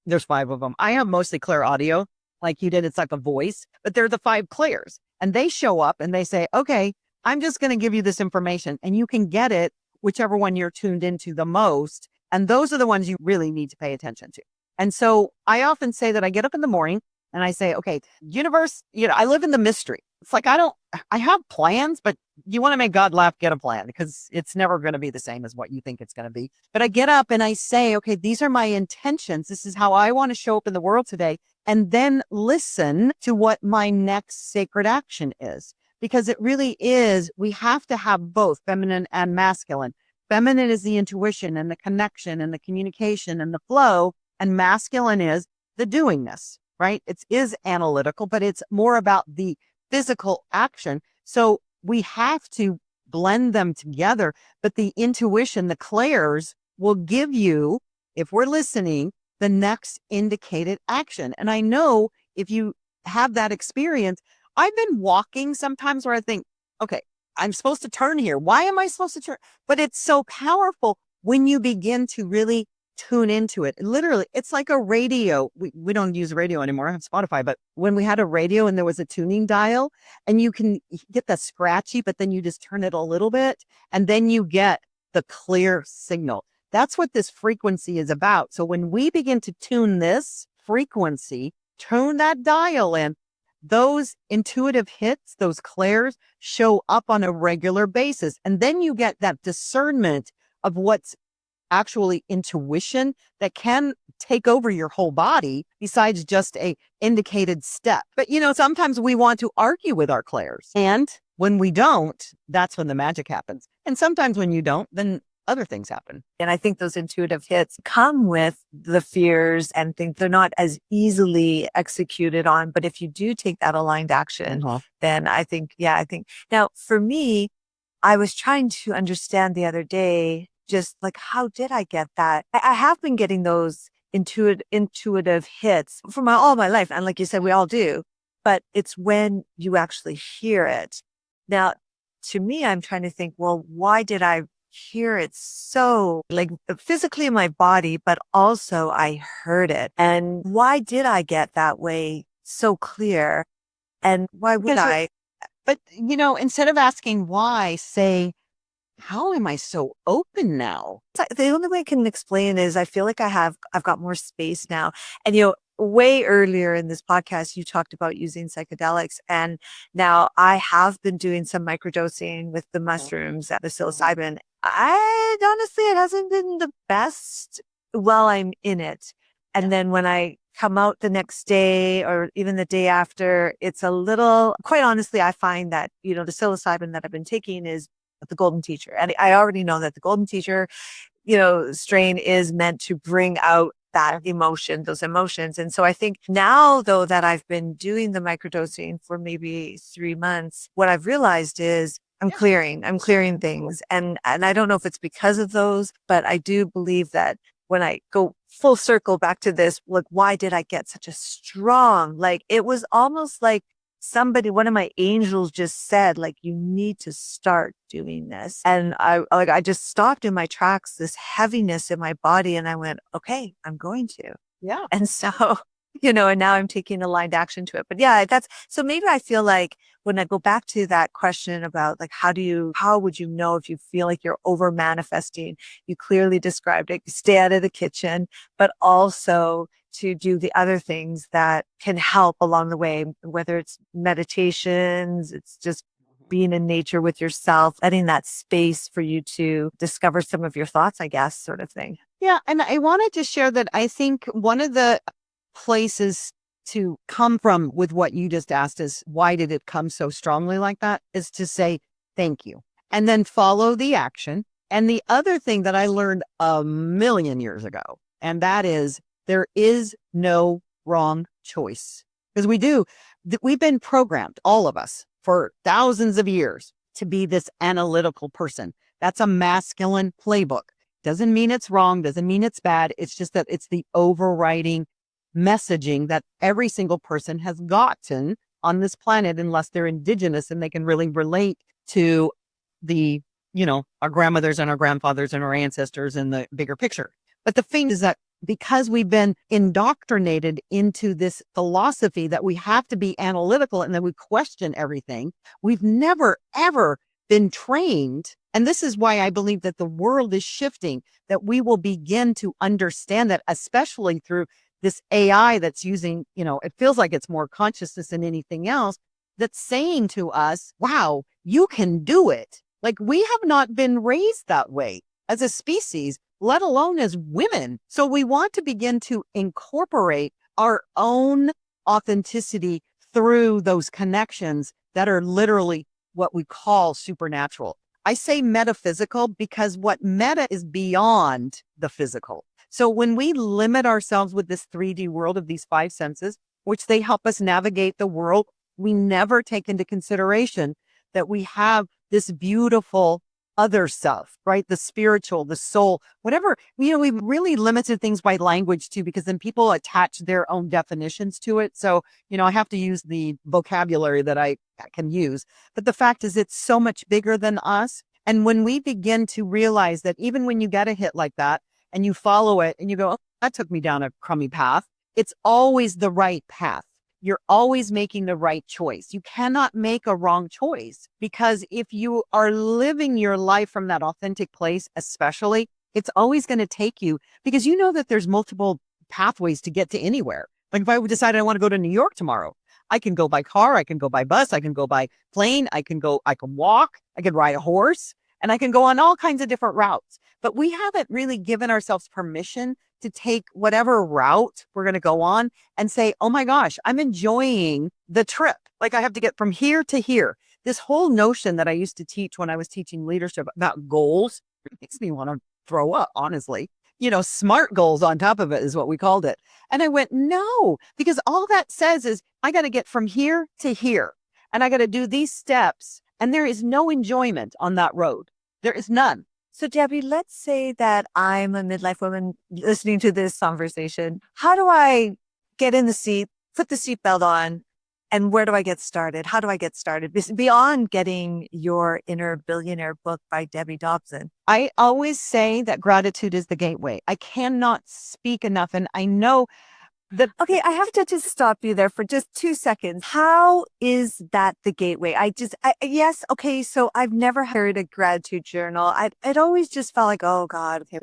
there's 5 of them. I have mostly clair audio, like you did. It's like a voice, but they're the 5 clairs. And they show up and they say, okay, I'm just going to give you this information and you can get it, whichever one you're tuned into the most. And those are the ones you really need to pay attention to. And so I often say that I get up in the morning and I say, okay, universe, I live in the mystery. It's like, I have plans, but you want to make God laugh, get a plan because it's never going to be the same as what you think it's going to be. But I get up and I say, okay, these are my intentions. This is how I want to show up in the world today. And then listen to what my next sacred action is, because it really is, we have to have both feminine and masculine. Feminine is the intuition and the connection and the communication and the flow. And masculine is the doingness, right? It is analytical, but it's more about the physical action. So we have to blend them together. But the intuition, the clairs will give you, if we're listening, the next indicated action. And I know if you have that experience, I've been walking sometimes where I think, okay, I'm supposed to turn here. Why am I supposed to turn? But it's so powerful when you begin to really tune into it. Literally, it's like a radio. We don't use radio anymore. I have Spotify, but when we had a radio and there was a tuning dial and you can get the scratchy, but then you just turn it a little bit and then you get the clear signal. That's what this frequency is about. So when we begin to tune this frequency, tune that dial in, those intuitive hits, those clairs show up on a regular basis. And then you get that discernment of what's actually intuition that can take over your whole body besides just a indicated step. But sometimes we want to argue with our clairs. And when we don't, that's when the magic happens. And sometimes when you don't, then other things happen. And I think those intuitive hits come with the fears and think they're not as easily executed on. But if you do take that aligned action, then I think now for me, I was trying to understand the other day, just like, how did I get that? I have been getting those intuitive hits from all my life. And like you said, we all do, but it's when you actually hear it. Now, to me, I'm trying to think, well, why did I hear it so like physically in my body, but also I heard it. And why did I get that way so clear? And why would Because I? But, instead of asking why, say, how am I so open now? The only way I can explain is I feel like I've got more space now. And, way earlier in this podcast, you talked about using psychedelics. And now I have been doing some microdosing with the mushrooms and the psilocybin. Honestly, it hasn't been the best while I'm in it. And then when I come out the next day or even the day after, it's a little, quite honestly, I find that, the psilocybin that I've been taking is the golden teacher. And I already know that the golden teacher, strain is meant to bring out that emotion, those emotions. And so I think now though that I've been doing the microdosing for maybe 3 months, what I've realized is I'm clearing things. And I don't know if it's because of those, but I do believe that when I go full circle back to this, like, why did I get such a strong, like, it was almost like one of my angels just said, like, you need to start doing this. And I just stopped in my tracks, this heaviness in my body. And I went, okay, I'm going to. Yeah. And so, and now I'm taking aligned action to it. But yeah, so maybe I feel like when I go back to that question about like, how would you know if you feel like you're over manifesting? You clearly described it. You stay out of the kitchen, but also to do the other things that can help along the way, whether it's meditations, it's just being in nature with yourself, letting that space for you to discover some of your thoughts, I guess, sort of thing. Yeah. And I wanted to share that I think one of the places to come from with what you just asked is why did it come so strongly like that, is to say thank you and then follow the action. And the other thing that I learned a million years ago, and that is there is no wrong choice, because we've been programmed, all of us, for thousands of years to be this analytical person. That's a masculine playbook. Doesn't mean it's wrong, doesn't mean it's bad. It's just that it's the overriding messaging that every single person has gotten on this planet, unless they're indigenous and they can really relate to the, our grandmothers and our grandfathers and our ancestors in the bigger picture. But the thing is that because we've been indoctrinated into this philosophy that we have to be analytical and then we question everything, we've never, ever been trained. And this is why I believe that the world is shifting, that we will begin to understand that, especially through this AI that's using, it feels like it's more consciousness than anything else, that's saying to us, wow, you can do it. Like, we have not been raised that way as a species, let alone as women. So we want to begin to incorporate our own authenticity through those connections that are literally what we call supernatural. I say metaphysical because what meta is beyond the physical. So when we limit ourselves with this 3D world of these 5 senses, which they help us navigate the world, we never take into consideration that we have this beautiful other self, right? The spiritual, the soul, whatever, we've really limited things by language too, because then people attach their own definitions to it. So, I have to use the vocabulary that I can use. But the fact is, it's so much bigger than us. And when we begin to realize that even when you get a hit like that and you follow it and you go, oh, that took me down a crummy path, it's always the right path. You're always making the right choice. You cannot make a wrong choice, because if you are living your life from that authentic place, especially, it's always going to take you, because you know that there's multiple pathways to get to anywhere. Like if I would decide I want to go to New York tomorrow, I can go by car, I can go by bus, I can go by plane, I can walk, I can ride a horse, and I can go on all kinds of different routes. But we haven't really given ourselves permission to take whatever route we're going to go on and say, oh my gosh, I'm enjoying the trip. Like, I have to get from here to here. This whole notion that I used to teach when I was teaching leadership about goals, it makes me want to throw up, honestly. SMART goals on top of it is what we called it. And I went, no, because all that says is I got to get from here to here, and I got to do these steps. And there is no enjoyment on that road. There is none. So, Debbie, let's say that I'm a midlife woman listening to this conversation. How do I get in the seat, put the seatbelt on, and where do I get started? How do I get started? Beyond getting your Inner Billionaire book by Debbie Dobson. I always say that gratitude is the gateway. I cannot speak enough. And I know that. Okay, I have to just stop you there for just 2 seconds. How is that the gateway? Yes, okay, so I've never heard a gratitude journal. It always just felt like, oh God, okay.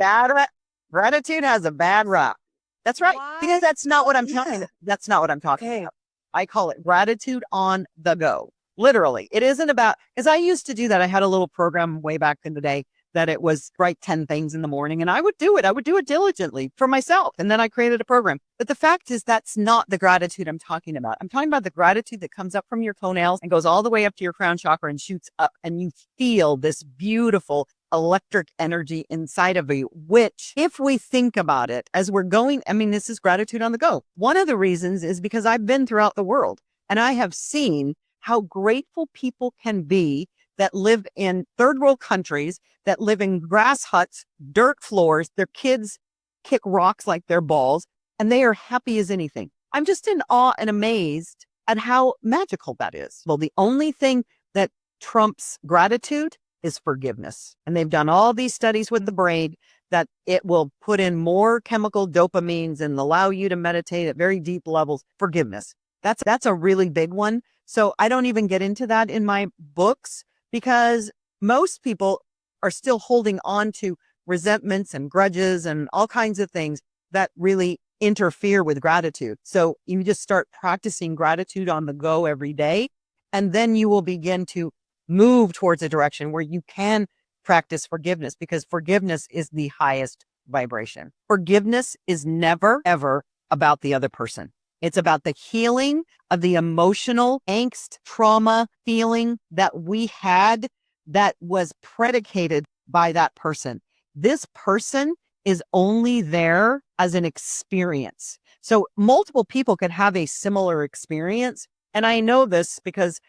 Gratitude has a bad rap. That's right. Why? Because that's not what I'm talking. That's not what I'm talking about. I call it gratitude on the go. Literally. It isn't about, because I used to do that. I had a little program way back in the day that it was write 10 things in the morning, and I would do it. I would do it diligently for myself. And then I created a program. But the fact is, that's not the gratitude I'm talking about. I'm talking about the gratitude that comes up from your toenails and goes all the way up to your crown chakra and shoots up, and you feel this beautiful electric energy inside of you, which, if we think about it as we're going, I mean, this is gratitude on the go. One of the reasons is because I've been throughout the world and I have seen how grateful people can be that live in third world countries, that live in grass huts, dirt floors. Their kids kick rocks like they're balls, and they are happy as anything. I'm just in awe and amazed at how magical that is. Well, the only thing that trumps gratitude is forgiveness. And they've done all these studies with the brain that it will put in more chemical dopamines and allow you to meditate at very deep levels. Forgiveness. That's a really big one. So I don't even get into that in my books, because most people are still holding on to resentments and grudges and all kinds of things that really interfere with gratitude. So you just start practicing gratitude on the go every day, and then you will begin to move towards a direction where you can practice forgiveness, because forgiveness is the highest vibration. Forgiveness is never, ever about the other person. It's about the healing of the emotional angst, trauma, feeling that we had that was predicated by that person. This person is only there as an experience. So multiple people could have a similar experience. And I know this because,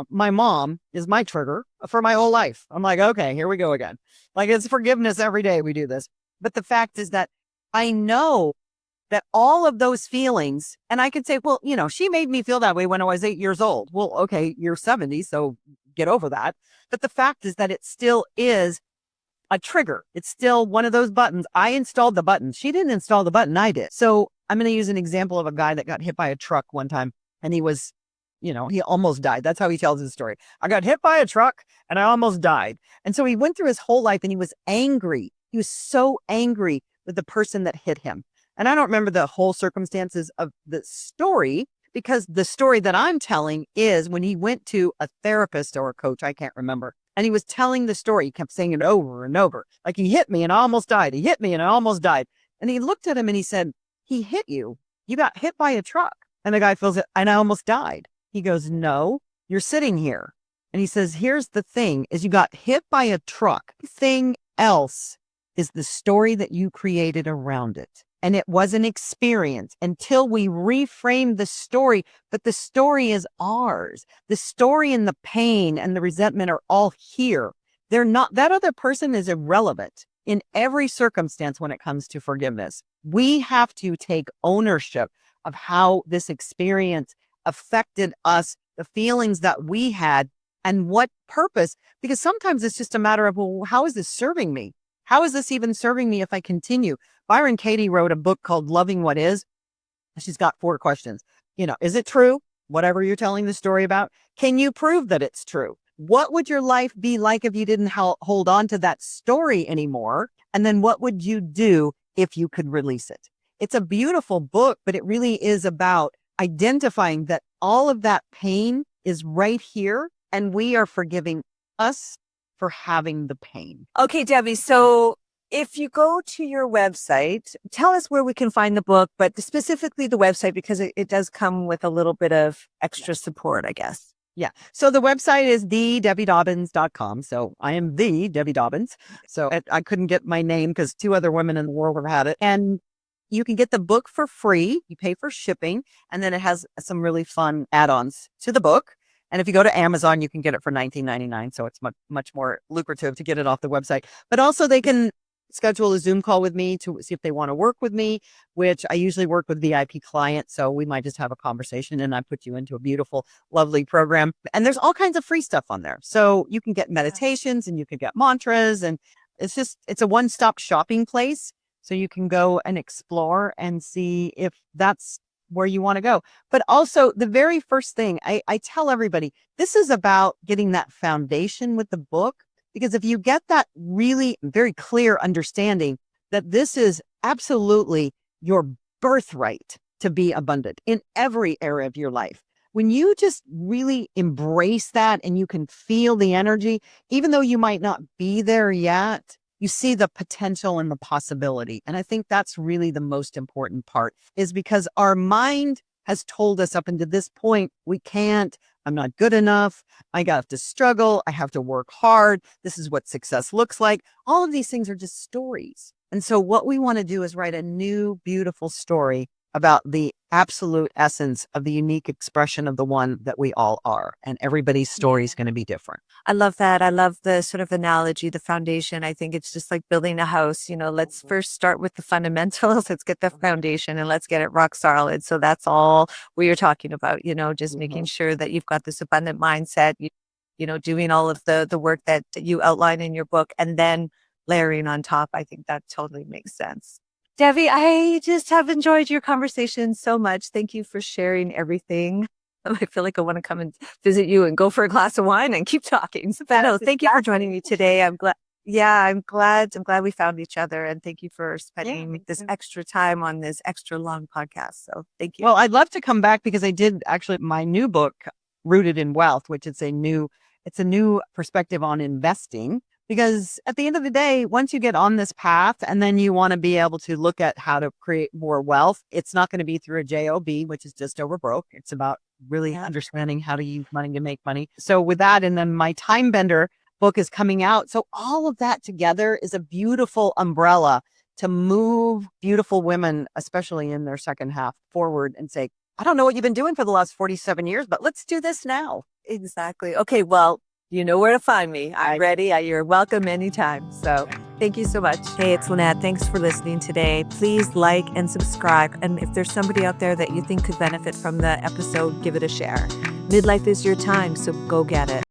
my mom is my trigger for my whole life. I'm like, okay, here we go again. Like, it's forgiveness every day we do this. But the fact is that I know that all of those feelings, and I could say, well, she made me feel that way when I was 8 years old. Well, okay, you're 70, so get over that. But the fact is that it still is a trigger. It's still one of those buttons. I installed the button. She didn't install the button. I did. So I'm going to use an example of a guy that got hit by a truck one time, and he was, he almost died. That's how he tells his story. I got hit by a truck and I almost died. And so he went through his whole life and he was angry. He was so angry with the person that hit him. And I don't remember the whole circumstances of the story, because the story that I'm telling is when he went to a therapist or a coach, I can't remember. And he was telling the story. He kept saying it over and over. Like, he hit me and I almost died. He hit me and I almost died. And he looked at him and he said, he hit you. You got hit by a truck. And the guy feels it. And I almost died. He goes, no, you're sitting here. And he says, here's the thing, is you got hit by a truck. Thing else is the story that you created around it. And it was an experience until we reframe the story. But the story is ours. The story and the pain and the resentment are all here. They're not, that other person is irrelevant in every circumstance when it comes to forgiveness. We have to take ownership of how this experience affected us, the feelings that we had, and what purpose. Because sometimes it's just a matter of, well, how is this serving me? How is this even serving me if I continue? Byron Katie wrote a book called Loving What Is. She's got 4 questions. Is it true? Whatever you're telling the story about, can you prove that it's true? What would your life be like if you didn't hold on to that story anymore? And then what would you do if you could release it? It's a beautiful book, but it really is about identifying that all of that pain is right here, and we are forgiving us for having the pain. Okay, Debbie. So if you go to your website, tell us where we can find the book, but specifically the website, because it does come with a little bit of extra support, I guess. Yeah. So the website is thedebbiedobbins.com. So I am the Debbie Dobbins. So I couldn't get my name because 2 other women in the world have had it. And you can get the book for free. You pay for shipping. And then it has some really fun add-ons to the book. And if you go to Amazon, you can get it for $19.99. So it's much more lucrative to get it off the website. But also they can schedule a Zoom call with me to see if they want to work with me, which I usually work with VIP clients. So we might just have a conversation and I put you into a beautiful, lovely program. And there's all kinds of free stuff on there. So you can get meditations and you can get mantras, and it's a one-stop shopping place. So you can go and explore and see if that's where you want to go. But also the very first thing I tell everybody, this is about getting that foundation with the book. Because if you get that really very clear understanding that this is absolutely your birthright to be abundant in every area of your life, when you just really embrace that and you can feel the energy, even though you might not be there yet, you see the potential and the possibility. And I think that's really the most important part, is because our mind has told us up until this point, we can't, I'm not good enough. I have to struggle. I have to work hard. This is what success looks like. All of these things are just stories. And so what we want to do is write a new, beautiful story about the absolute essence of the unique expression of the one that we all are. And everybody's story is going to be different. I love that. I love the sort of analogy, the foundation. I think it's just like building a house. Let's first start with the fundamentals. Let's get the foundation and let's get it rock solid. So that's all we are talking about, just making sure that you've got this abundant mindset, doing all of the work that you outline in your book, and then layering on top. I think that totally makes sense. Debbie, I just have enjoyed your conversation so much. Thank you for sharing everything. I feel like I want to come and visit you and go for a glass of wine and keep talking. But no, thank you for joining me today. I'm glad. Yeah, I'm glad we found each other, and thank you for spending this extra time on this extra long podcast. So thank you. Well, I'd love to come back because I did actually my new book, Rooted in Wealth, which it's a new perspective on investing. Because at the end of the day, once you get on this path and then you want to be able to look at how to create more wealth, it's not going to be through a job, which is just over broke. It's about really understanding how to use money to make money. So with that, and then my Time Bender book is coming out. So all of that together is a beautiful umbrella to move beautiful women, especially in their second half, forward and say, I don't know what you've been doing for the last 47 years, but let's do this now. Exactly. Okay, well, you know where to find me. I'm ready. You're welcome anytime. So thank you so much. Hey, it's Lynette. Thanks for listening today. Please like and subscribe. And if there's somebody out there that you think could benefit from the episode, give it a share. Midlife is your time, so go get it.